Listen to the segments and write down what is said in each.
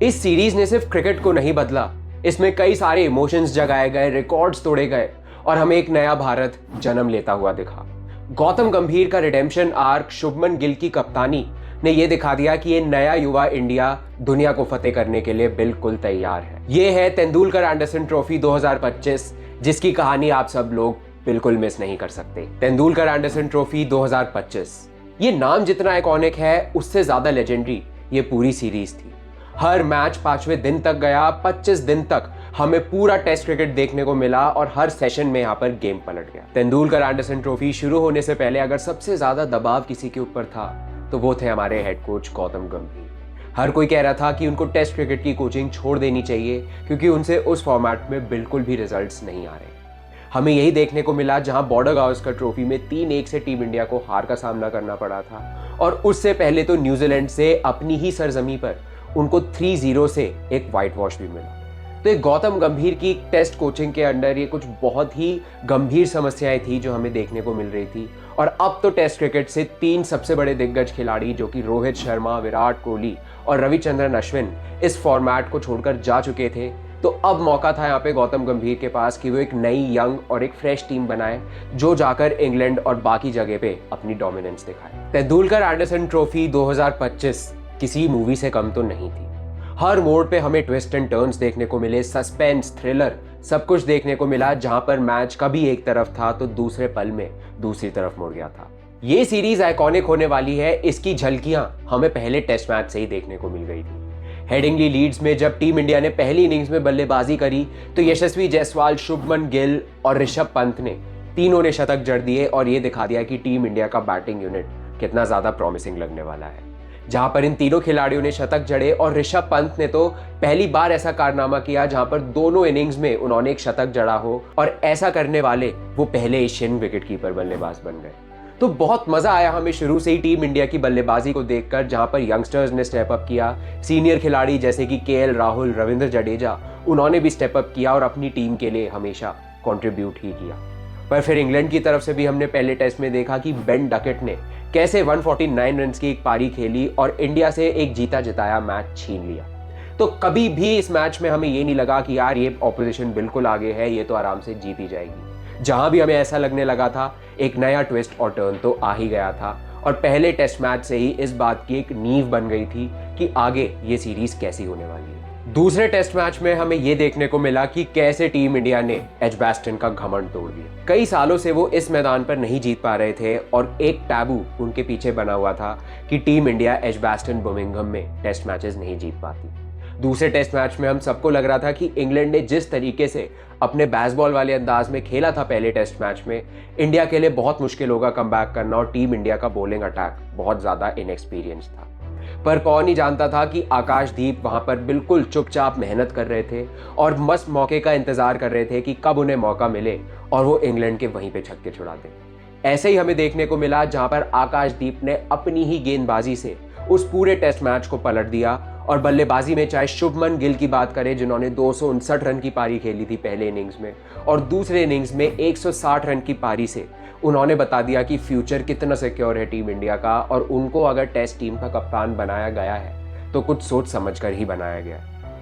इस सीरीज ने सिर्फ क्रिकेट को नहीं बदला, इसमें कई सारे इमोशंस जगाए गए, रिकॉर्ड्स तोड़े गए और हमें एक नया भारत जन्म लेता हुआ दिखा। गौतम गंभीर का रिडेम्पशन आर्क, शुभमन गिल की कप्तानी ने यह दिखा दिया कि ये नया युवा इंडिया दुनिया को फतेह करने के लिए बिल्कुल तैयार है। ये है तेंदुलकर एंडरसन ट्रॉफी 2025, जिसकी कहानी आप सब लोग बिल्कुल मिस नहीं कर सकते। तेंदुलकर एंडरसन ट्रॉफी 2025, ये नाम जितना आइकॉनिक है उससे ज्यादा लेजेंडरी ये पूरी सीरीज थी। हर मैच 5वें दिन तक गया, 25 दिन तक हमें पूरा टेस्ट क्रिकेट देखने को मिला और हर सेशन में यहाँ पर गेम पलट गया। तेंदुलकर एंडरसन ट्रॉफी शुरू होने से पहले अगर सबसे ज्यादा दबाव किसी के ऊपर था तो वो थे हमारे हेड कोच गौतम गंभीर। हर कोई कह रहा था कि उनको टेस्ट क्रिकेट की कोचिंग छोड़ देनी चाहिए क्योंकि उनसे उस फॉर्मेट में बिल्कुल भी रिजल्ट्स नहीं आ रहे। हमें यही देखने को मिला जहां बॉर्डर गावस्कर ट्रॉफी में 3-1 से टीम इंडिया को हार का सामना करना पड़ा था और उससे पहले तो न्यूजीलैंड से अपनी ही सरजमी पर उनको 3-0 से एक व्हाइट वॉश भी मिला। तो एक गौतम गंभीर की टेस्ट कोचिंग के अंडर ये कुछ बहुत ही गंभीर समस्याएं थी जो हमें देखने को मिल रही थी। और अब तो टेस्ट क्रिकेट से 3 सबसे बड़े दिग्गज खिलाड़ी जो कि रोहित शर्मा, विराट कोहली और रविचंद्रन अश्विन इस फॉर्मेट को छोड़कर जा चुके थे। तो अब मौका था यहाँ पे गौतम गंभीर के पास कि वो एक नई यंग और एक फ्रेश टीम बनाए जो जाकर इंग्लैंड और बाकी जगह पे अपनी डोमिनेंस दिखाए। तेंदुलकर एंडरसन ट्रॉफी 2025 किसी मूवी से कम तो नहीं थी। हर मोड़ पे हमें ट्विस्ट एंड टर्न्स देखने को मिले, सस्पेंस, थ्रिलर, सब कुछ देखने को मिला। जहां पर मैच कभी एक तरफ था तो दूसरे पल में दूसरी तरफ मुड़ गया था। ये सीरीज आइकॉनिक होने वाली है, इसकी झलकियां हमें पहले टेस्ट मैच से ही देखने को मिल गई थी। हेडिंगली लीड्स में जब टीम इंडिया ने पहली इनिंग्स में बल्लेबाजी करी तो यशस्वी जायसवाल, शुभमन गिल और ऋषभ पंत ने तीनों ने शतक जड़ दिए और ये दिखा दिया कि टीम इंडिया का बैटिंग यूनिट कितना ज्यादा प्रॉमिसिंग लगने वाला है। जहां पर इन तीनों खिलाड़ियों ने शतक जड़े और ऋषभ पंत ने तो पहली बार ऐसा कारनामा किया जहां पर दोनों इनिंग्स में उन्होंने एक शतक जड़ा हो और ऐसा करने वाले वो पहले एशियन विकेटकीपर बल्लेबाज बन गए। तो बहुत मजा आया हमें शुरू से ही टीम इंडिया की बल्लेबाजी को देखकर, जहां पर यंगस्टर्स ने स्टेप अप किया। सीनियर खिलाड़ी जैसे कि केएल राहुल, रविंद्र जडेजा, उन्होंने भी स्टेप अप किया और अपनी टीम के लिए हमेशा कंट्रीब्यूट ही किया। पर फिर इंग्लैंड की तरफ से भी हमने पहले टेस्ट में देखा कि बेन डकेट ने कैसे 149 रन की एक पारी खेली और इंडिया से एक जीता जिताया मैच छीन लिया। तो कभी भी इस मैच में हमें ये नहीं लगा कि यार ये ऑपोजिशन बिल्कुल आगे है, ये तो आराम से जीत ही जाएगी। जहां भी हमें ऐसा लगने लगा था एक नया ट्विस्ट और टर्न तो आ ही गया था और पहले टेस्ट मैच से ही इस बात की एक नींव बन गई थी कि आगे ये सीरीज कैसी होने वाली है। दूसरे टेस्ट मैच में हमें यह देखने को मिला कि कैसे टीम इंडिया ने एजबास्टन का घमंड तोड़ दिया। कई सालों से वो इस मैदान पर नहीं जीत पा रहे थे और एक टैबू उनके पीछे बना हुआ था कि टीम इंडिया एजबास्टन बर्मिंघम में टेस्ट मैचेस नहीं जीत पाती। दूसरे टेस्ट मैच में हम सबको लग रहा था कि इंग्लैंड ने जिस तरीके से अपने बेसबॉल वाले अंदाज में खेला था पहले टेस्ट मैच में, इंडिया के लिए बहुत मुश्किल होगा कमबैक करना और टीम इंडिया का बॉलिंग अटैक बहुत ज्यादा इनएक्सपीरियंस था। पर कौन ही जानता था कि आकाशदीप वहां पर बिल्कुल चुपचाप मेहनत कर रहे थे और मस्त मौके का इंतजार कर रहे थे कि कब उन्हें मौका मिले और वो इंग्लैंड के वहीं पे छक्के छुड़ा दें। ऐसे ही हमें देखने को मिला जहां पर आकाशदीप ने अपनी ही गेंदबाजी से उस पूरे टेस्ट मैच को पलट दिया और बल्लेबाजी में चाहे शुभमन गिल की बात करें जिन्होंने 259 रन की पारी खेली थी पहले इनिंग्स में और दूसरे इनिंग्स में 160 रन की पारी से उन्होंने बता दिया कि फ्यूचर कितना सिक्योर है टीम इंडिया का और उनको अगर टेस्ट टीम का कप्तान बनाया गया है तो कुछ सोच समझकर ही बनाया गया।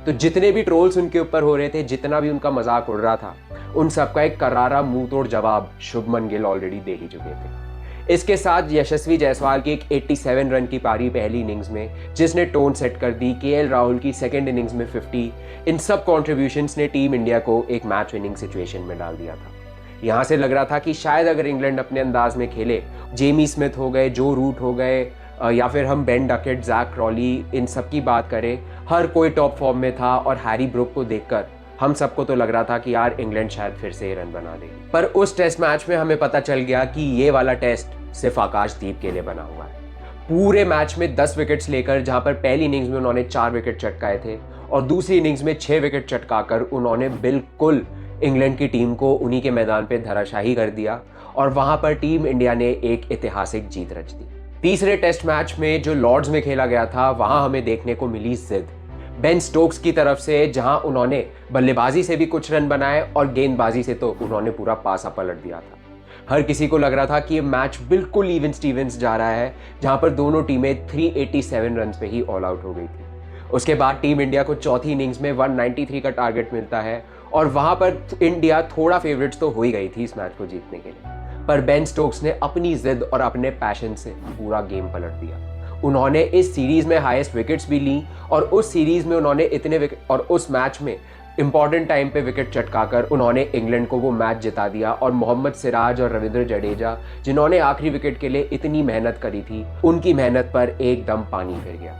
तो जितने भी ट्रोल्स उनके ऊपर हो रहे थे, जितना भी उनका मजाक उड़ रहा था, उन सबका एक करारा मुंह तोड़ जवाब शुभमन गिल ऑलरेडी दे ही चुके थे। इसके साथ यशस्वी जायसवाल की एक 87 रन की पारी पहली इनिंग्स में जिसने टोन सेट कर दी, केएल राहुल की सेकंड इनिंग्स में 50, इन सब कॉन्ट्रीब्यूशंस ने टीम इंडिया को एक मैच विनिंग सिचुएशन में डाल दिया था। यहां से लग रहा था कि शायद अगर इंग्लैंड अपने अंदाज में खेले, जेमी स्मिथ हो गए, जो रूट हो गए या फिर हम बेन डकेट, जैक क्रॉली, इन सब की बात करें, हर कोई टॉप फॉर्म में था और हैरी ब्रुक को देखकर हम सबको तो लग रहा था कि यार इंग्लैंड शायद फिर से रन बना देगी। पर उस टेस्ट मैच में हमें पता चल गया कि ये वाला टेस्ट सिर्फ आकाशदीप के लिए बना हुआ है। पूरे मैच में 10 विकेट्स लेकर, जहां पर पहली इनिंग्स में उन्होंने 4 विकेट चटकाए थे और दूसरी इनिंग्स में 6 विकेट चटकाकर उन्होंने बिल्कुल इंग्लैंड की टीम को उन्हीं के मैदान पे धराशाही कर दिया और वहां पर टीम इंडिया ने एक ऐतिहासिक जीत रच दी। तीसरे टेस्ट मैच में जो लॉर्ड्स में खेला गया था वहां हमें देखने को मिली जिद बेन स्टोक्स की तरफ से, जहां उन्होंने बल्लेबाजी से भी कुछ रन बनाए और गेंदबाजी से तो उन्होंने पूरा पासा पलट दिया था। हर किसी को लग रहा था कि ये मैच बिल्कुल इवन स्टीवंस जा रहा है, जहां पर दोनों टीमें 387 रन पे ही ऑल आउट हो गई थी। उसके बाद टीम इंडिया को चौथी इनिंग्स में 193 का टारगेट मिलता है और वहां पर इंडिया थोड़ा फेवरेट्स तो हो ही गई थी इस मैच को जीतने के लिए, पर बेन स्टोक्स ने अपनी जिद और अपने पैशन से पूरा गेम पलट दिया। उन्होंने इस सीरीज में हाईएस्ट विकेट्स भी ली और उस सीरीज में उन्होंने इतने विकेट और उस मैच में इंपॉर्टेंट टाइम पे विकेट चटकाकर उन्होंने इंग्लैंड को वो मैच जिता दिया। और मोहम्मद सिराज और रविंद्र जडेजा जिन्होंने आखिरी विकेट के लिए इतनी मेहनत करी थी, उनकी मेहनत पर एकदम पानी फिर गया।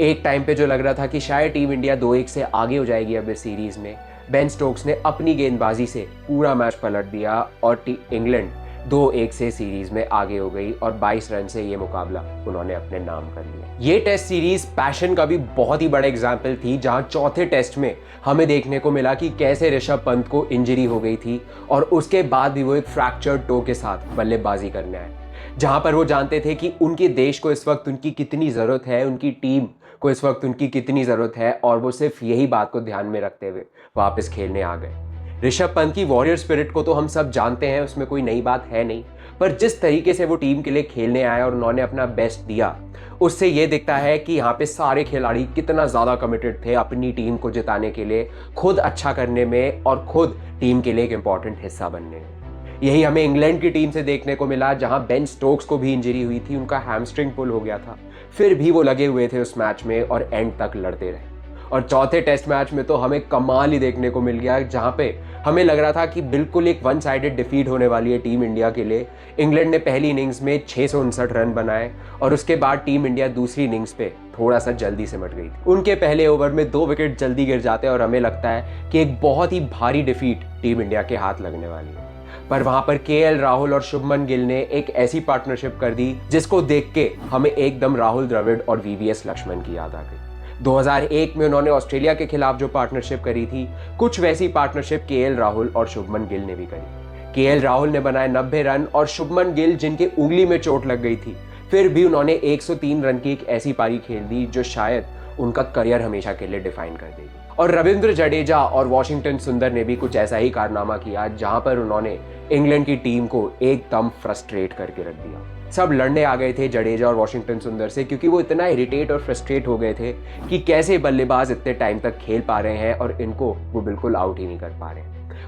एक टाइम पे जो लग रहा था कि शायद टीम इंडिया 2-1 से आगे हो जाएगी अब इस सीरीज में, बेन स्टोक्स ने अपनी गेंदबाजी से पूरा मैच पलट दिया और इंग्लैंड 2-1 से सीरीज में आगे हो गई और 22 रन से ये मुकाबला उन्होंने अपने नाम कर लिया। ये टेस्ट सीरीज पैशन का भी बहुत ही बड़ा एग्जाम्पल थी, जहां चौथे टेस्ट में हमें देखने को मिला कि कैसे ऋषभ पंत को इंजरी हो गई थी और उसके बाद भी वो एक फ्रैक्चर्ड टो के साथ बल्लेबाजी करने आए, जहां पर वो जानते थे कि उनके देश को इस वक्त उनकी कितनी ज़रूरत है, उनकी टीम को इस वक्त उनकी कितनी ज़रूरत है, और वो सिर्फ यही बात को ध्यान में रखते हुए वापस खेलने आ गए। ऋषभ पंत की वॉरियर स्पिरिट को तो हम सब जानते हैं, उसमें कोई नई बात है नहीं, पर जिस तरीके से वो टीम के लिए खेलने आए और उन्होंने अपना बेस्ट दिया, उससे ये दिखता है कि यहाँ पे सारे खिलाड़ी कितना ज़्यादा कमिटेड थे अपनी टीम को जिताने के लिए, खुद अच्छा करने में और खुद टीम के लिए एक इम्पॉर्टेंट हिस्सा बनने में। यही हमें इंग्लैंड की टीम से देखने को मिला, जहां बेन स्टोक्स को भी इंजरी हुई थी, उनका हैमस्ट्रिंग पुल हो गया था, फिर भी वो लगे हुए थे उस मैच में और एंड तक लड़ते रहे। और चौथे टेस्ट मैच में तो हमें कमाल ही देखने को मिल गया, जहां पे हमें लग रहा था कि बिल्कुल एक वन साइडेड डिफीट होने वाली है टीम इंडिया के लिए। इंग्लैंड ने पहली इनिंग्स में 659 रन बनाए और उसके बाद टीम इंडिया दूसरी इनिंग्स पे थोड़ा सा जल्दी सिमट गई थी। उनके पहले ओवर में 2 विकेट जल्दी गिर जाते हैं और हमें लगता है कि एक बहुत ही भारी डिफीट टीम इंडिया के हाथ लगने वाली है। पर वहां पर केएल राहुल और शुभमन गिल ने एक ऐसी पार्टनरशिप कर दी जिसको देख के हमें एकदम राहुल द्रविड़ और वीवीएस लक्ष्मण की याद आ गई। 2001 में उन्होंने ऑस्ट्रेलिया के खिलाफ जो पार्टनरशिप करी थी, कुछ वैसी पार्टनरशिप केएल राहुल और शुभमन गिल ने भी करी। केएल राहुल ने बनाए 90 रन और शुभमन गिल, जिनके उंगली में चोट लग गई थी, फिर भी उन्होंने 103 रन की एक ऐसी पारी खेल दी जो शायद उनका करियर हमेशा के लिए डिफाइन कर देगी। और रविंद्र जडेजा और वॉशिंगटन सुंदर ने भी कुछ ऐसा ही कारनामा किया, जहां पर उन्होंने इंग्लैंड की टीम को एकदम फ्रस्ट्रेट करके रख दिया। सब लड़ने आ गए थे जडेजा और वॉशिंगटन सुंदर से, क्योंकि वो इतना इरिटेट और फ्रस्ट्रेट हो गए थे कि कैसे बल्लेबाज इतने टाइम तक खेल पा रहे हैं और इनको वो बिल्कुल आउट ही नहीं कर पा रहे।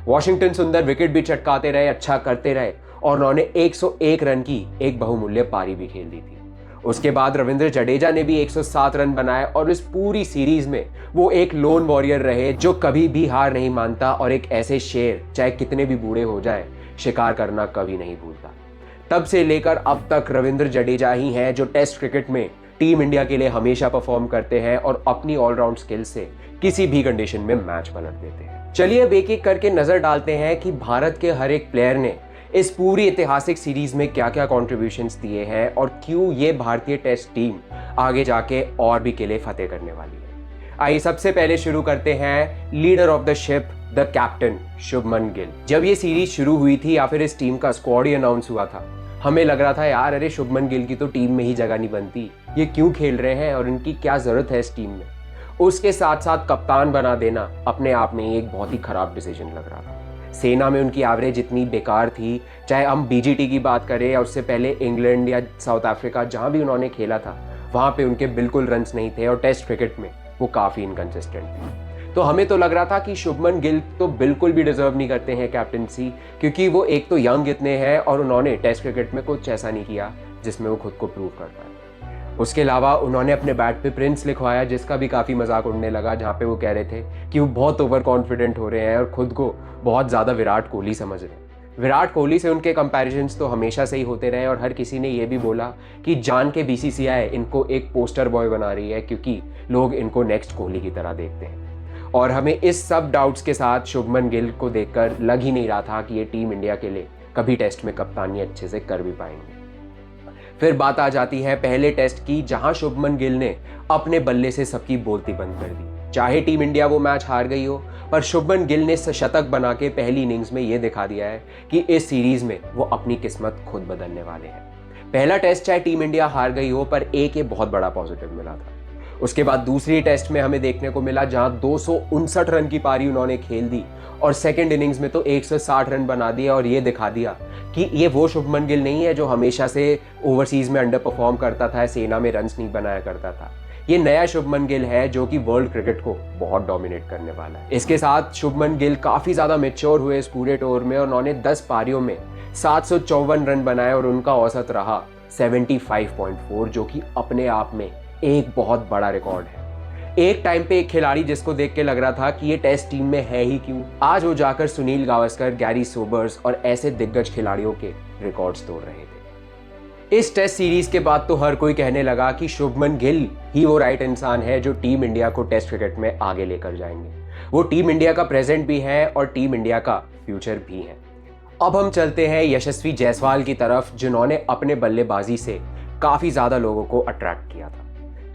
वॉशिंगटन सुंदर विकेट भी चटकाते रहे, अच्छा करते रहे और उन्होंने 101 रन की एक बहुमूल्य पारी भी खेल दी थी। उसके बाद रविंद्र जडेजा ने भी 107 रन बनाए और इस पूरी सीरीज में वो एक लोन वॉरियर रहे जो कभी भी हार नहीं मानता और एक ऐसे शेर, चाहे कितने भी बूढ़े हो जाए, शिकार करना कभी नहीं भूलता। तब से लेकर अब तक रविंद्र जडेजा ही हैं जो टेस्ट क्रिकेट में टीम इंडिया के लिए हमेशा परफॉर्म करते हैं और अपनी ऑलराउंड स्किल से किसी भी कंडीशन में मैच पलट देते हैं। चलिए अब एक एक करके नजर डालते हैं कि भारत के हर एक प्लेयर ने इस पूरी ऐतिहासिक सीरीज में क्या क्या कॉन्ट्रीब्यूशंस दिए हैं और क्यों ये भारतीय टेस्ट टीम आगे जाके और भी किले फतेह करने वाली है। आइए सबसे पहले शुरू करते हैं leader of the ship, the captain Shubman Gill. जब ये सीरीज शुरू हुई थी या फिर इस टीम का स्क्वाड ही अनाउंस हुआ था, हमें लग रहा था यार अरे शुभमन गिल की तो टीम में ही जगह नहीं बनती, ये क्यों खेल रहे हैं और इनकी क्या जरूरत है इस टीम में। उसके साथ साथ कप्तान बना देना अपने आप में एक बहुत ही खराब डिसीजन लग रहा था। सेना में उनकी एवरेज इतनी बेकार थी, चाहे हम बीजीटी की बात करें या उससे पहले इंग्लैंड या साउथ अफ्रीका जहां भी उन्होंने खेला था, वहां पे उनके बिल्कुल रन्स नहीं थे और टेस्ट क्रिकेट में वो काफी इनकंसिस्टेंट थे। तो हमें तो लग रहा था कि शुभमन गिल तो बिल्कुल भी डिजर्व नहीं करते हैं कैप्टनसी, क्योंकि वो एक तो यंग इतने हैं और उन्होंने टेस्ट क्रिकेट में कुछ ऐसा नहीं किया जिसमें वो खुद को प्रूव कर पाए। उसके अलावा उन्होंने अपने बैट पे प्रिंस लिखवाया, जिसका भी काफ़ी मजाक उड़ने लगा, जहाँ पे वो कह रहे थे कि वो बहुत ओवर कॉन्फिडेंट हो रहे हैं और खुद को बहुत ज़्यादा विराट कोहली समझ रहे हैं। विराट कोहली से उनके कंपैरिजन्स तो हमेशा से ही होते रहे और हर किसी ने ये भी बोला कि जान के बीसीसीआई इनको एक पोस्टर बॉय बना रही है, क्योंकि लोग इनको नेक्स्ट कोहली की तरह देखते हैं। और हमें इस सब डाउट्स के साथ शुभमन गिल को देखकर लग ही नहीं रहा था कि ये टीम इंडिया के लिए कभी टेस्ट में कप्तानी अच्छे से कर भी पाएंगे। फिर बात आ जाती है पहले टेस्ट की, जहां शुभमन गिल ने अपने बल्ले से सबकी बोलती बंद कर दी। चाहे टीम इंडिया वो मैच हार गई हो, पर शुभमन गिल ने शतक बना के पहली इनिंग्स में ये दिखा दिया है कि इस सीरीज में वो अपनी किस्मत खुद बदलने वाले हैं। पहला टेस्ट चाहे टीम इंडिया हार गई हो, पर एक ये बहुत बड़ा पॉजिटिव मिला था। उसके बाद दूसरी टेस्ट में हमें देखने को मिला जहां 259 रन की पारी उन्होंने खेल दी और सेकंड इनिंग्स में तो 160 रन बना दिया और ये दिखा दिया कि ये वो शुभमन गिल नहीं है जो हमेशा से ओवरसीज में अंडर परफॉर्म करता था, सेना में रन्स नहीं बनाया करता था। ये नया शुभमन गिल है जो कि वर्ल्ड क्रिकेट को बहुत डोमिनेट करने वाला है। इसके साथ शुभमन गिल काफी ज्यादा मैच्योर हुए इस पूरे टूर में और उन्होंने 10 पारियों में 754 रन बनाए और उनका औसत रहा 75.4, जो कि अपने आप में एक बहुत बड़ा रिकॉर्ड है। एक टाइम पे एक खिलाड़ी जिसको देख के लग रहा था कि ये टेस्ट टीम में है ही क्यों, आज वो जाकर सुनील गावस्कर, गैरी सोबर्स और ऐसे दिग्गज खिलाड़ियों के रिकॉर्ड्स तोड़ रहे थे। इस टेस्ट सीरीज के बाद तो हर कोई कहने लगा कि शुभमन गिल ही वो राइट इंसान है जो टीम इंडिया को टेस्ट क्रिकेट में आगे लेकर जाएंगे। वो टीम इंडिया का प्रेजेंट भी है और टीम इंडिया का फ्यूचर भी है। अब हम चलते हैं यशस्वी जायसवाल की तरफ, जिन्होंने अपने बल्लेबाजी से काफी ज्यादा लोगों को अट्रैक्ट किया था।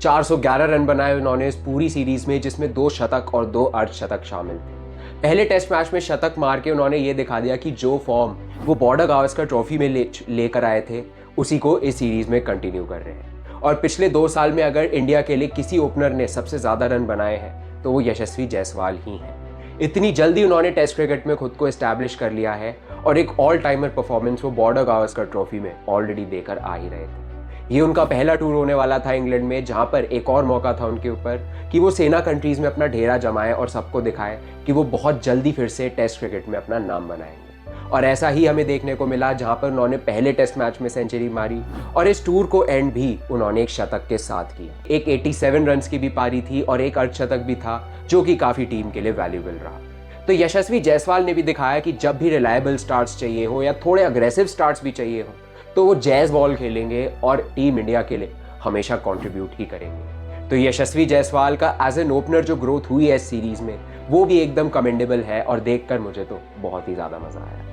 411 रन बनाए उन्होंने इस पूरी सीरीज में, जिसमें 2 शतक और 2 अर्धशतक शामिल थे। पहले टेस्ट मैच में शतक मार के उन्होंने ये दिखा दिया कि जो फॉर्म वो बॉर्डर गावस्कर ट्रॉफी में लेकर आए थे उसी को इस सीरीज में कंटिन्यू कर रहे हैं। और पिछले 2 साल में अगर इंडिया के लिए किसी ओपनर ने सबसे ज्यादा रन बनाए हैं तो वो यशस्वी जायसवाल ही हैं। इतनी जल्दी उन्होंने टेस्ट क्रिकेट में खुद को एस्टैब्लिश कर लिया है और एक ऑल टाइमर परफॉर्मेंस वो बॉर्डर गावस्कर ट्रॉफी में ऑलरेडी देकर आ ही रहे थे। ये उनका पहला टूर होने वाला था इंग्लैंड में, जहां पर एक और मौका था उनके ऊपर कि वो सेना कंट्रीज में अपना ढेरा जमाए और सबको दिखाए कि वो बहुत जल्दी फिर से टेस्ट क्रिकेट में अपना नाम बनाएंगे। और ऐसा ही हमें देखने को मिला, जहां पर उन्होंने पहले टेस्ट मैच में सेंचुरी मारी और इस टूर को एंड भी उन्होंने एक शतक के साथ किया। एक 87 रन की भी पारी थी और एक अर्धशतक भी था, जो कि काफी टीम के लिए वैल्यूएबल रहा। तो यशस्वी जायसवाल ने भी दिखाया कि जब भी रिलायबल स्टार्ट्स चाहिए हो या थोड़े अग्रेसिव स्टार्ट्स भी चाहिए हो तो वो जैज बॉल खेलेंगे और टीम इंडिया के लिए हमेशा कंट्रीब्यूट ही करेंगे। तो यशस्वी जायसवाल का एज एन ओपनर जो ग्रोथ हुई है इस सीरीज में वो भी एकदम कमेंडेबल है और देखकर मुझे तो बहुत ही ज़्यादा मज़ा आया।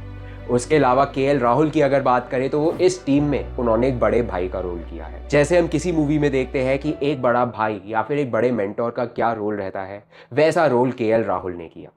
उसके अलावा केएल राहुल की अगर बात करें तो वो इस टीम में उन्होंने एक बड़े भाई का रोल किया है। जैसे हम किसी मूवी में देखते हैं कि एक बड़ा भाई या फिर एक बड़े मेंटोर का क्या रोल रहता है, वैसा रोल केएल राहुल ने किया।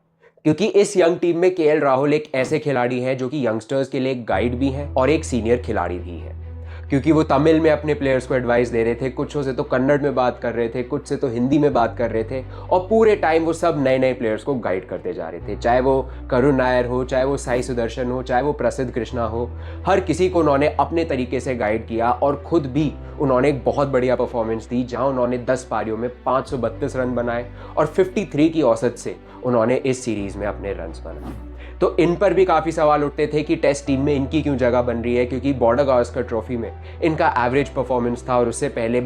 क्योंकि इस यंग टीम में केएल राहुल एक ऐसे खिलाड़ी हैं जो कि यंगस्टर्स के लिए एक गाइड भी हैं और एक सीनियर खिलाड़ी भी हैं। क्योंकि वो तमिल में अपने प्लेयर्स को एडवाइस दे रहे थे, कुछों से तो कन्नड़ में बात कर रहे थे, कुछ से तो हिंदी में बात कर रहे थे और पूरे टाइम वो सब नए नए प्लेयर्स को गाइड करते जा रहे थे। चाहे वो करुण नायर हो, चाहे वो साई सुदर्शन हो, चाहे वो प्रसिद्ध कृष्णा हो, हर किसी को उन्होंने अपने तरीके से गाइड किया और खुद भी उन्होंने एक बहुत बढ़िया परफॉर्मेंस दी, जहां उन्होंने 10 पारियों में 532 रन बनाए और 53 की औसत से उन्होंने इस सीरीज में अपने रन्स बनाए। तो इन पर भी काफ़ी सवाल उठते थे कि टेस्ट टीम में इनकी क्यों जगह बन रही है, क्योंकि बॉर्डर गावस्कर ट्रॉफी में इनका एवरेज परफॉर्मेंस था और उससे पहले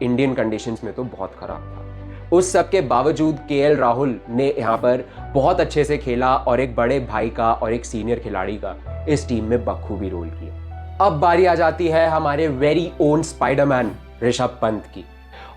इंडियन कंडीशंस में तो बहुत खराब था। उस सब के बावजूद केएल राहुल ने यहाँ पर बहुत अच्छे से खेला और एक बड़े भाई का और एक सीनियर खिलाड़ी का इस टीम में बखूबी रोल किया। अब बारी आ जाती है हमारे very own Spiderman Rishabh Pant की।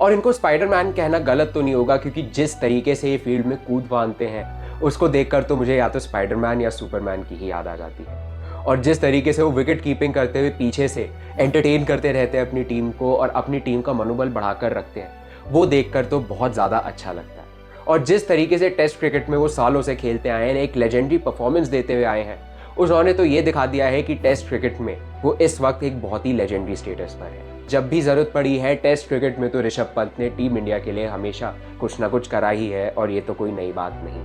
और इनको स्पाइडरमैन कहना गलत तो नहीं होगा, क्योंकि जिस तरीके से ये फील्ड में कूद बांधते हैं उसको देखकर तो मुझे या तो स्पाइडरमैन या सुपरमैन की ही याद आ जाती है। और जिस तरीके से वो विकेट कीपिंग करते हुए पीछे से एंटरटेन करते रहते हैं अपनी टीम को और अपनी टीम का मनोबल बढ़ाकर रखते हैं, वो देखकर तो बहुत ज़्यादा अच्छा लगता है। और जिस तरीके से टेस्ट क्रिकेट में वो सालों से खेलते आए हैं, एक लेजेंडरी परफॉर्मेंस देते हुए आए हैं, उन्होंने तो ये दिखा दिया है कि टेस्ट क्रिकेट में वो इस वक्त एक बहुत ही लेजेंडरी स्टेटस पर है। जब भी जरूरत पड़ी है टेस्ट क्रिकेट में तो ऋषभ पंत ने टीम इंडिया के लिए हमेशा कुछ ना कुछ करा ही है और ये तो कोई नई बात नहीं।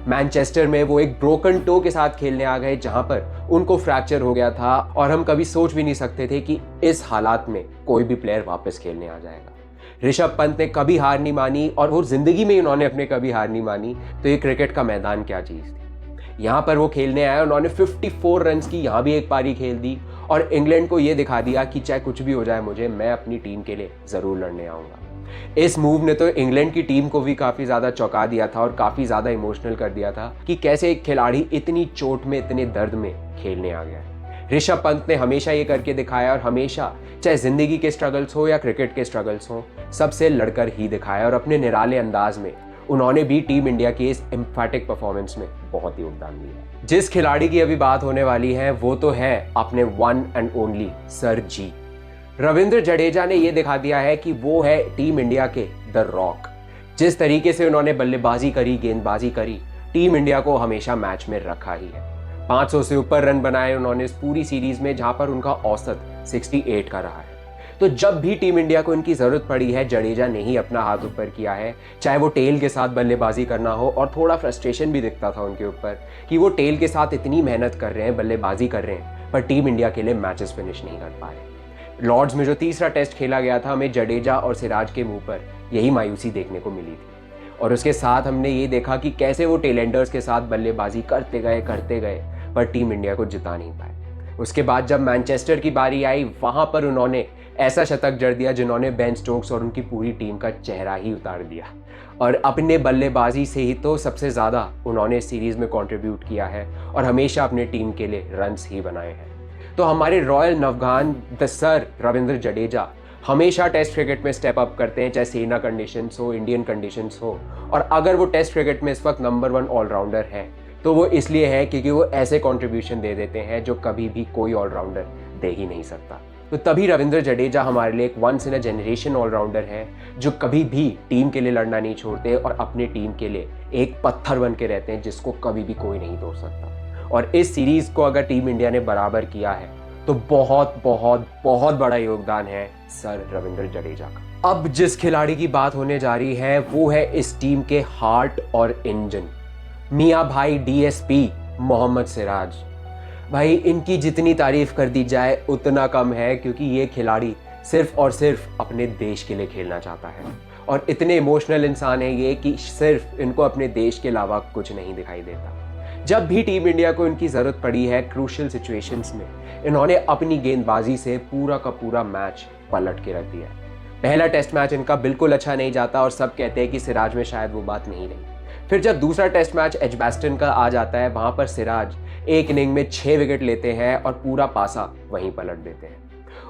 मैनचेस्टर में वो एक ब्रोकन टो के साथ खेलने आ गए, जहां पर उनको फ्रैक्चर हो गया था और हम कभी सोच भी नहीं सकते थे कि इस हालात में कोई भी प्लेयर वापस खेलने आ जाएगा। ऋषभ पंत ने कभी हार नहीं मानी और वो जिंदगी में उन्होंने अपने कभी हार नहीं मानी, तो ये क्रिकेट का मैदान क्या चीज़ थी। यहाँ पर वो खेलने आए, उन्होंने 54 रन की यहाँ भी एक पारी खेल दी और इंग्लैंड को ये दिखा दिया कि चाहे कुछ भी हो जाए मुझे, मैं अपनी टीम के लिए ज़रूर लड़ने आऊँगा। इस मूव ने तो इंग्लैंड की टीम को भी काफ़ी ज़्यादा चौंका दिया था और काफ़ी ज़्यादा इमोशनल कर दिया था कि कैसे एक खिलाड़ी इतनी चोट में, इतने दर्द में खेलने आ गया है। ऋषभ पंत ने हमेशा ये करके दिखाया और हमेशा, चाहे ज़िंदगी के स्ट्रगल्स हो या क्रिकेट के स्ट्रगल्स हो, सबसे लड़कर ही दिखाया और अपने निराले अंदाज में उन्होंने भी टीम इंडिया की इस एम्फैटिक परफॉर्मेंस में बहुत ही योगदान दिया। जिस खिलाड़ी की अभी बात होने वाली है वो तो है अपने वन एंड ओनली सर जी। रविंद्र जडेजा ने यह दिखा दिया है कि वो है टीम इंडिया के द रॉक। जिस तरीके से उन्होंने बल्लेबाजी करी, गेंदबाजी करी, टीम इंडिया को हमेशा मैच में रखा ही है। 500 से ऊपर रन बनाए उन्होंने इस पूरी सीरीज में, जहां पर उनका औसत 68 का रहा है। तो जब भी टीम इंडिया को इनकी जरूरत पड़ी है, जडेजा ने ही अपना हाथ ऊपर किया है। चाहे वो टेल के साथ बल्लेबाजी करना हो, और थोड़ा फ्रस्ट्रेशन भी दिखता था उनके ऊपर कि वो टेल के साथ इतनी मेहनत कर रहे हैं, बल्लेबाजी कर रहे हैं, पर टीम इंडिया के लिए मैचेस फिनिश नहीं कर पा रहे। लॉर्ड्स में जो तीसरा टेस्ट खेला गया था, हमें जडेजा और सिराज के मुंह पर यही मायूसी देखने को मिली थी। और उसके साथ हमने ये देखा कि कैसे वो टेलेंडर्स के साथ बल्लेबाजी करते गए पर टीम इंडिया को जिता नहीं पाए। उसके बाद जब मैनचेस्टर की बारी आई, वहाँ पर उन्होंने ऐसा शतक जड़ दिया जिन्होंने बेन स्टोक्स और उनकी पूरी टीम का चेहरा ही उतार दिया। और अपने बल्लेबाजी से ही तो सबसे ज़्यादा उन्होंने सीरीज़ में कंट्रीब्यूट किया है और हमेशा अपने टीम के लिए रन्स ही बनाए हैं। तो हमारे रॉयल नवगान द सर रविंद्र जडेजा हमेशा टेस्ट क्रिकेट में स्टेप अप करते हैं, चाहे सेना कंडीशंस हो, इंडियन कंडीशंस हो। और अगर वो टेस्ट क्रिकेट में इस वक्त नंबर 1 ऑलराउंडर है तो वो इसलिए है क्योंकि वो ऐसे कंट्रीब्यूशन दे देते हैं जो कभी भी कोई ऑलराउंडर दे ही नहीं सकता। तो तभी रविंद्र जडेजा हमारे लिए एक once in a generation allrounder है जो कभी भी टीम के लिए लड़ना नहीं छोड़ते और अपने टीम के लिए एक पत्थर बन के रहते हैं जिसको कभी भी कोई नहीं तोड़ सकता। और इस सीरीज को अगर टीम इंडिया ने बराबर किया है तो बहुत बहुत बहुत बड़ा योगदान है सर रविंद्र जडेजा का। अब जिस खिलाड़ी की बात होने जा रही है वो है इस टीम के हार्ट और इंजन, मियां भाई डीएसपी मोहम्मद सिराज। भाई इनकी जितनी तारीफ कर दी जाए उतना कम है, क्योंकि ये खिलाड़ी सिर्फ और सिर्फ अपने देश के लिए खेलना चाहता है और इतने इमोशनल इंसान है ये कि सिर्फ इनको अपने देश के अलावा कुछ नहीं दिखाई देता। जब भी टीम इंडिया को इनकी ज़रूरत पड़ी है क्रूशियल सिचुएशंस में, इन्होंने अपनी गेंदबाजी से पूरा का पूरा मैच पलट के रख दिया। पहला टेस्ट मैच इनका बिल्कुल अच्छा नहीं जाता और सब कहते हैं कि सिराज में शायद वो बात नहीं रही। फिर जब दूसरा टेस्ट मैच एजबास्टन का आ जाता है, वहाँ पर सिराज एक इनिंग में 6 विकेट लेते हैं और पूरा पासा वहीं पलट देते हैं।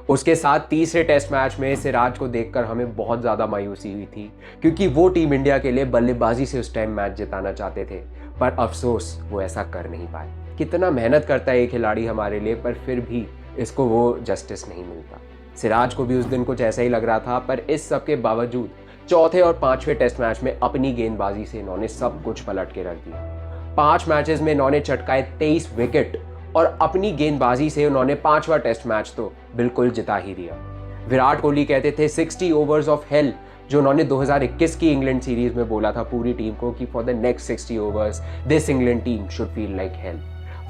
उसके साथ तीसरे टेस्ट मैच में सिराज को देखकर हमें बहुत ज़्यादा मायूसी हुई थी, क्योंकि वो टीम इंडिया के लिए बल्लेबाजी से उस टाइम मैच जिताना चाहते थे, पर अफसोस वो ऐसा कर नहीं पाए। कितना मेहनत करता है ये खिलाड़ी हमारे लिए, पर फिर भी इसको वो जस्टिस नहीं मिलता। सिराज को भी उस दिन कुछ ऐसा ही लग रहा था, पर इस सब के बावजूद चौथे और पांचवें टेस्ट मैच में अपनी गेंदबाजी से इन्होंने सब कुछ पलट के रख दिया। 5 मैचेस में इन्होंने चटकाए 23 विकेट और अपनी गेंदबाजी से उन्होंने 5वां टेस्ट मैच तो बिल्कुल जिता ही दिया। विराट कोहली कहते थे 60 ओवर्स ऑफ हेल, जो उन्होंने 2021 की इंग्लैंड सीरीज में बोला था पूरी टीम को कि for the next 60 overs this England team should feel like hell.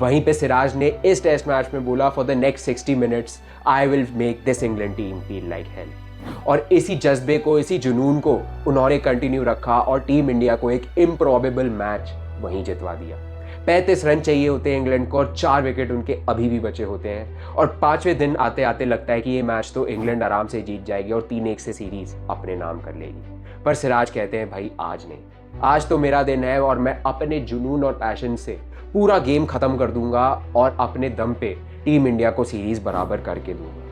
वहीं पे सिराज ने इस टेस्ट मैच में बोला for the next 60 minutes I will make this England team feel like hell. और इसी जज्बे को, इसी जुनून को उन्होंने कंटिन्यू रखा और टीम इंडिया को एक इम्प्रॉबेबल मैच वहीं जितवा दिया। 35 रन चाहिए होते हैं इंग्लैंड को और 4 विकेट उनके अभी भी बचे होते हैं और 5वें दिन आते आते लगता है कि ये मैच तो इंग्लैंड आराम से जीत जाएगी और 3-1 से सीरीज अपने नाम कर लेगी। पर सिराज कहते हैं भाई आज नहीं, आज तो मेरा दिन है और मैं अपने जुनून और पैशन से पूरा गेम खत्म कर दूंगा और अपने दम पे टीम इंडिया को सीरीज बराबर करके दूंगा।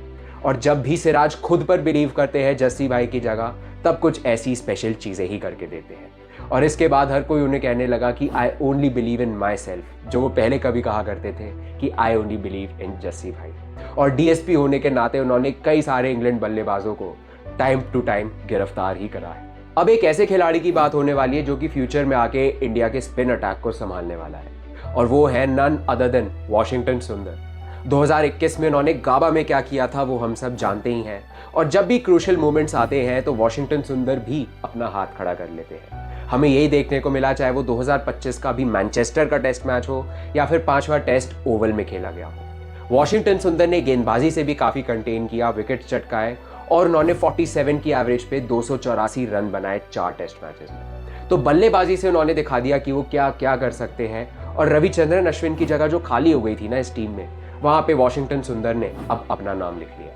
और जब भी सिराज खुद पर बिलीव करते हैं जस्सी भाई की जगह, तब कुछ ऐसी स्पेशल चीज़ें ही करके देते हैं। और इसके बाद हर कोई उन्हें कहने लगा कि I only believe in my self, जो वो पहले कभी कहा करते थे कि I only believe in Jassi भाई। और डीएसपी होने के नाते उन्होंने कई सारे इंग्लैंड बल्लेबाजों को टाइम टू टाइम गिरफ्तार ही करा है। अब एक ऐसे खिलाड़ी की बात होने वाली है जो कि फ्यूचर में आके इंडिया के स्पिन अटैक को संभालने वाला है, और वो है नन अदर देन वॉशिंगटन सुंदर। 2021 में उन्होंने गाबा में क्या किया था वो हम सब जानते ही हैं, और जब भी क्रूशियल मोमेंट्स आते हैं तो वॉशिंगटन सुंदर भी अपना हाथ खड़ा कर लेते हैं। हमें यही देखने को मिला, चाहे वो 2025 का भी मैनचेस्टर का टेस्ट मैच हो या फिर 5वां टेस्ट ओवल में खेला गया हो। वॉशिंगटन सुंदर ने गेंदबाजी से भी काफ़ी कंटेन किया, विकेट चटकाए और उन्होंने 47 की एवरेज पे 284 रन बनाए 4 टेस्ट मैचेस में। तो बल्लेबाजी से उन्होंने दिखा दिया कि वो क्या क्या कर सकते हैं। और रविचंद्रन अश्विन की जगह जो खाली हो गई थी ना इस टीम में, वहाँ पे वॉशिंगटन सुंदर ने अब अपना नाम लिख लिया।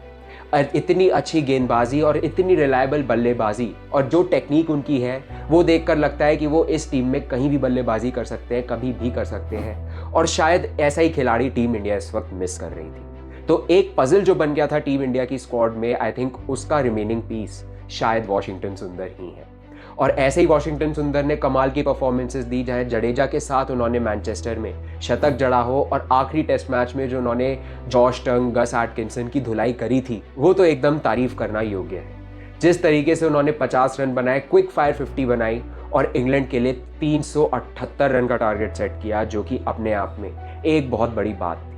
और इतनी अच्छी गेंदबाजी और इतनी रिलायबल बल्लेबाजी और जो टेक्निक उनकी है, वो देखकर लगता है कि वो इस टीम में कहीं भी बल्लेबाजी कर सकते हैं, कभी भी कर सकते हैं। और शायद ऐसा ही खिलाड़ी टीम इंडिया इस वक्त मिस कर रही थी। तो एक पजल जो बन गया था टीम इंडिया की स्क्वाड में, आई थिंक उसका रिमेनिंग पीस शायद वॉशिंगटन सुंदर ही है। और ऐसे ही वॉशिंगटन सुंदर ने कमाल की परफॉर्मेंसेस दी, चाहे जडेजा के साथ उन्होंने मैनचेस्टर में शतक जड़ा हो और आखिरी टेस्ट मैच में जो उन्होंने जॉश टंग, गस एटकिंसन की धुलाई करी थी, वो तो एकदम तारीफ करना योग्य है। जिस तरीके से उन्होंने 50 रन बनाए, क्विक फायर 50 बनाई और इंग्लैंड के लिए 378 रन का टारगेट सेट किया, जो कि अपने आप में एक बहुत बड़ी बात थी।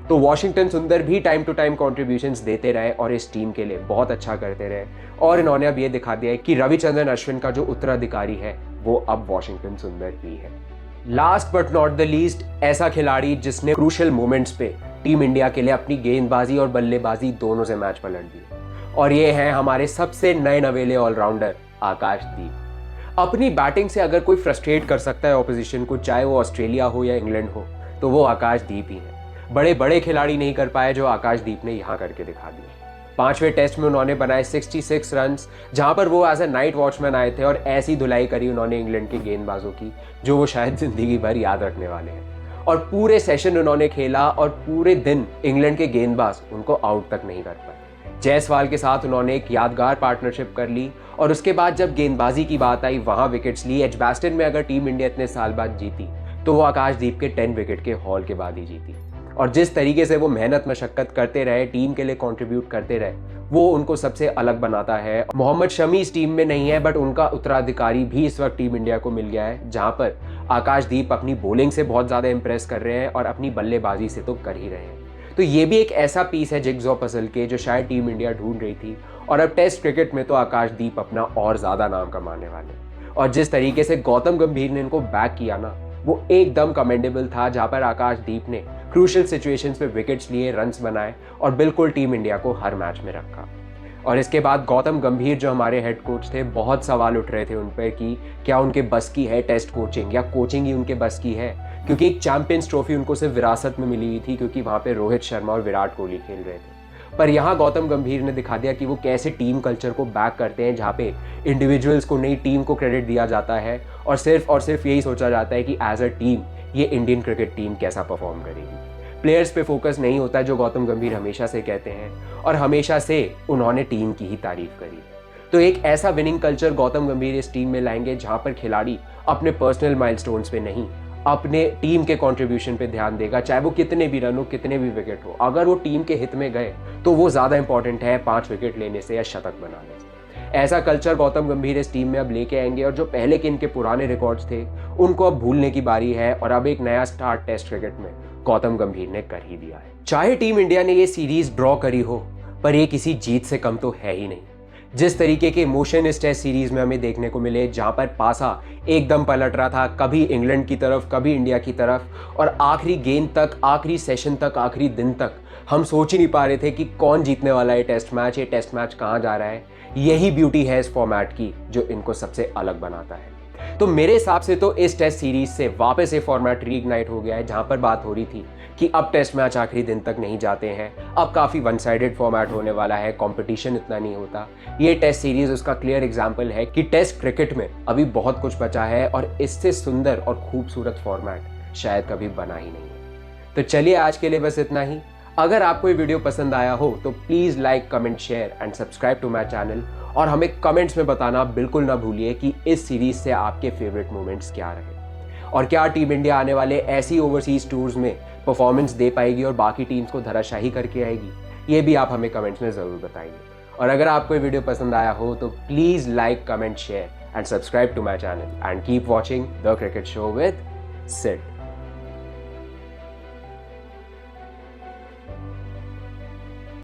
तो वॉशिंगटन सुंदर भी टाइम टू टाइम कॉन्ट्रीब्यूशंस देते रहे और इस टीम के लिए बहुत अच्छा करते रहे। और इन्होंने अब ये दिखा दिया है कि रविचंद्रन अश्विन का जो उत्तराधिकारी है वो अब वॉशिंगटन सुंदर ही है। Last but not the least, ऐसा खिलाड़ी जिसने क्रूशियल मोमेंट्स पे टीम इंडिया के लिए अपनी गेंदबाजी और बल्लेबाजी दोनों से मैच पलट दी, और ये है हमारे सबसे नए नवेले ऑलराउंडर आकाशदीप। अपनी बैटिंग से अगर कोई फ्रस्ट्रेट कर सकता है ऑपोजिशन को, चाहे वो ऑस्ट्रेलिया हो या इंग्लैंड हो, तो वो आकाशदीप ही है। बड़े बड़े खिलाड़ी नहीं कर पाए जो आकाशदीप ने यहाँ करके दिखा दिया। 5वें टेस्ट में उन्होंने बनाए 66 रन्स, जहां पर वो एज ए नाइट वॉचमैन आए थे और ऐसी धुलाई करी उन्होंने इंग्लैंड के गेंदबाजों की जो वो शायद जिंदगी भर याद रखने वाले हैं। और पूरे सेशन उन्होंने खेला और पूरे दिन इंग्लैंड के गेंदबाज उनको आउट तक नहीं कर पाए। जायसवाल के साथ उन्होंने एक यादगार पार्टनरशिप कर ली और उसके बाद जब गेंदबाजी की बात आई वहां विकेट्स ली। एजबास्टन में अगर टीम इंडिया इतने साल बाद जीती तो वो आकाशदीप के 10 विकेट के हॉल के बाद ही जीती। और जिस तरीके से वो मेहनत मशक्कत करते रहे, टीम के लिए कंट्रीब्यूट करते रहे, वो उनको सबसे अलग बनाता है। मोहम्मद शमी इस टीम में नहीं है, बट उनका उत्तराधिकारी भी इस वक्त टीम इंडिया को मिल गया है, जहां पर आकाशदीप अपनी बॉलिंग से बहुत ज़्यादा इंप्रेस कर रहे हैं और अपनी बल्लेबाजी से तो कर ही रहे हैं। तो ये भी एक ऐसा पीस है जिगजॉ पजल के जो शायद टीम इंडिया ढूंढ रही थी। और अब टेस्ट क्रिकेट में तो आकाशदीप अपना और ज़्यादा नाम कमाने वाले हैं। और जिस तरीके से गौतम गंभीर ने इनको बैक किया ना, वो एकदम कमेंडेबल था, जहां पर आकाशदीप ने क्रूशियल सिचुएशंस पे विकेट्स लिए, रन्स बनाए और बिल्कुल टीम इंडिया को हर मैच में रखा। और इसके बाद गौतम गंभीर जो हमारे हेड कोच थे, बहुत सवाल उठ रहे थे उन पर कि क्या उनके बस की है टेस्ट कोचिंग या कोचिंग ही उनके बस की है, क्योंकि एक चैंपियंस ट्रॉफी उनको सिर्फ विरासत में मिली हुई थी क्योंकि वहाँ पे रोहित शर्मा और विराट कोहली खेल रहे थे। पर यहाँ गौतम गंभीर ने दिखा दिया कि वो कैसे टीम कल्चर को बैक करते हैं, जहाँ पे इंडिविजुअल्स को नहीं टीम को क्रेडिट दिया जाता है और सिर्फ यही सोचा जाता है कि एज अ टीम ये इंडियन क्रिकेट टीम कैसा परफॉर्म करेगी। प्लेयर्स पे फोकस नहीं होता, जो गौतम गंभीर हमेशा से कहते हैं और हमेशा से उन्होंने टीम की ही तारीफ करी। तो एक ऐसा विनिंग कल्चर गौतम गंभीर इस टीम में लाएंगे जहां पर खिलाड़ी अपने पर्सनल माइलस्टोन्स पे नहीं, अपने टीम के कंट्रीब्यूशन पे ध्यान देगा, चाहे वो कितने भी रन हो, कितने भी विकेट हो। अगर वो टीम के हित में गए तो वो ज़्यादा इंपॉर्टेंट है 5 विकेट लेने से या शतक बनाने से। ऐसा कल्चर गौतम गंभीर इस टीम में अब लेके आएंगे और जो पहले के इनके पुराने रिकॉर्ड्स थे उनको अब भूलने की बारी है और अब एक नया स्टार्ट टेस्ट क्रिकेट में गौतम गंभीर ने कर ही दिया है। चाहे टीम इंडिया ने ये सीरीज ड्रॉ करी हो, पर ये किसी जीत से कम तो है ही नहीं। जिस तरीके के इमोशन इस टेस्ट सीरीज में हमें देखने को मिले, जहां पर पासा एकदम पलट रहा था, कभी इंग्लैंड की तरफ कभी इंडिया की तरफ, और आखिरी गेंद तक, आखिरी सेशन तक, आखिरी दिन तक हम सोच ही नहीं पा रहे थे कि कौन जीतने वाला है ये टेस्ट मैच कहाँ जा रहा है। यही ब्यूटी है इस फॉर्मेट की जो इनको सबसे अलग बनाता है। तो मेरे हिसाब से तो इस टेस्ट सीरीज से वापस ये फॉर्मेट रीइग्नाइट हो गया है, जहां पर बात हो रही थी कि अब टेस्ट मैच आखिरी दिन तक नहीं जाते हैं, अब काफ़ी वन साइडेड फॉर्मेट होने वाला है, कंपटीशन इतना नहीं होता। ये टेस्ट सीरीज उसका क्लियर एग्जांपल है कि टेस्ट क्रिकेट में अभी बहुत कुछ बचा है और इससे सुंदर और खूबसूरत फॉर्मेट शायद कभी बना ही नहीं है। तो चलिए आज के लिए बस इतना ही। अगर आपको ये वीडियो पसंद आया हो तो please like, comment, share and subscribe to my channel, और हमें कमेंट्स में बताना बिल्कुल ना भूलिए कि इस सीरीज से आपके फेवरेट मोमेंट्स क्या रहे और क्या टीम इंडिया आने वाले ऐसी ओवरसीज टूर्स में परफॉर्मेंस दे पाएगी और बाकी टीम्स को धराशाही करके आएगी। ये भी आप हमें कमेंट्स में ज़रूर बताइए। और अगर आपको ये वीडियो पसंद आया हो तो please like, comment, share and subscribe to my channel and keep watching the cricket show with Sid.